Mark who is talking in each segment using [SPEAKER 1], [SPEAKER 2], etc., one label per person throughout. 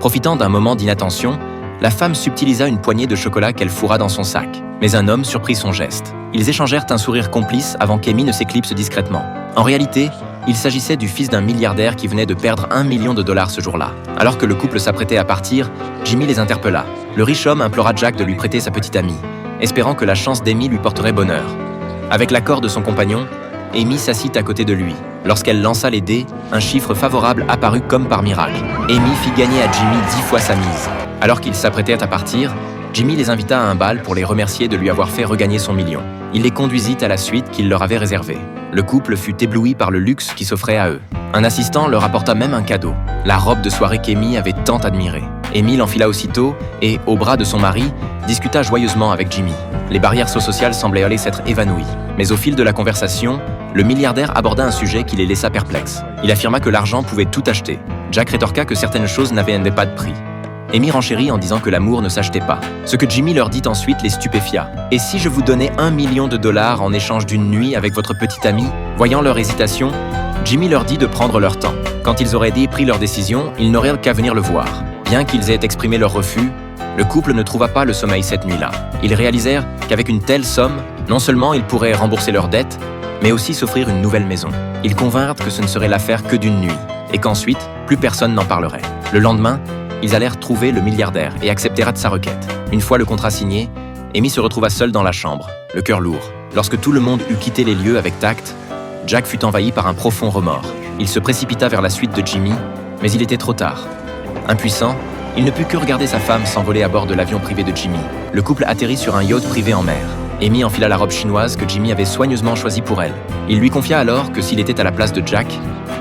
[SPEAKER 1] Profitant d'un moment d'inattention, la femme subtilisa une poignée de chocolat qu'elle fourra dans son sac. Mais un homme surprit son geste. Ils échangèrent un sourire complice avant qu'Amy ne s'éclipse discrètement. En réalité, il s'agissait du fils d'un milliardaire qui venait de perdre $1 million ce jour-là. Alors que le couple s'apprêtait à partir, Jimmy les interpella. Le riche homme implora Jack de lui prêter sa petite amie, espérant que la chance d'Amy lui porterait bonheur. Avec l'accord de son compagnon, Amy s'assit à côté de lui. Lorsqu'elle lança les dés, un chiffre favorable apparut comme par miracle. Amy fit gagner à Jimmy 10 fois sa mise. Alors qu'ils s'apprêtaient à partir, Jimmy les invita à un bal pour les remercier de lui avoir fait regagner son million. Il les conduisit à la suite qu'il leur avait réservée. Le couple fut ébloui par le luxe qui s'offrait à eux. Un assistant leur apporta même un cadeau, la robe de soirée qu'Amy avait tant admirée. Amy l'enfila aussitôt et, au bras de son mari, discuta joyeusement avec Jimmy. Les barrières sociales semblaient aller s'être évanouies. Mais au fil de la conversation, le milliardaire aborda un sujet qui les laissa perplexes. Il affirma que l'argent pouvait tout acheter. Jack rétorqua que certaines choses n'avaient pas de prix. Amy renchérit en disant que l'amour ne s'achetait pas. Ce que Jimmy leur dit ensuite les stupéfia. « Et si je vous donnais $1 million en échange d'une nuit avec votre petite amie ?» Voyant leur hésitation, Jimmy leur dit de prendre leur temps. Quand ils auraient pris leur décision, ils n'auraient qu'à venir le voir. Bien qu'ils aient exprimé leur refus, le couple ne trouva pas le sommeil cette nuit-là. Ils réalisèrent qu'avec une telle somme, non seulement ils pourraient rembourser leurs dettes, mais aussi s'offrir une nouvelle maison. Ils convinrent que ce ne serait l'affaire que d'une nuit, et qu'ensuite, plus personne n'en parlerait. Le lendemain, ils allèrent trouver le milliardaire et acceptèrent de sa requête. Une fois le contrat signé, Amy se retrouva seule dans la chambre, le cœur lourd. Lorsque tout le monde eut quitté les lieux avec tact, Jack fut envahi par un profond remords. Il se précipita vers la suite de Jimmy, mais il était trop tard. Impuissant, il ne put que regarder sa femme s'envoler à bord de l'avion privé de Jimmy. Le couple atterrit sur un yacht privé en mer. Amy enfila la robe chinoise que Jimmy avait soigneusement choisie pour elle. Il lui confia alors que s'il était à la place de Jack,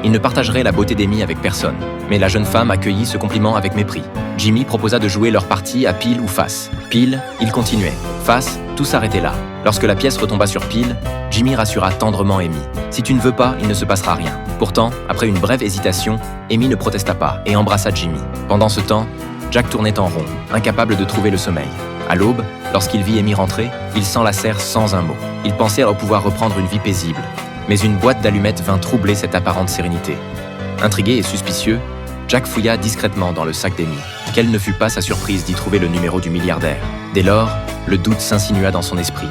[SPEAKER 1] il ne partagerait la beauté d'Amy avec personne. Mais la jeune femme accueillit ce compliment avec mépris. Jimmy proposa de jouer leur partie à pile ou face. Pile, il continuait. Face, tout s'arrêtait là. Lorsque la pièce retomba sur pile, Jimmy rassura tendrement Amy. « Si tu ne veux pas, il ne se passera rien. » Pourtant, après une brève hésitation, Amy ne protesta pas et embrassa Jimmy. Pendant ce temps, Jack tournait en rond, incapable de trouver le sommeil. À l'aube, lorsqu'il vit Amy rentrer, ils s'enlacèrent sans un mot. Ils pensèrent pouvoir reprendre une vie paisible. Mais une boîte d'allumettes vint troubler cette apparente sérénité. Intrigué et suspicieux, Jack fouilla discrètement dans le sac d'Amy. Quelle ne fut pas sa surprise d'y trouver le numéro du milliardaire. Dès lors, le doute s'insinua dans son esprit.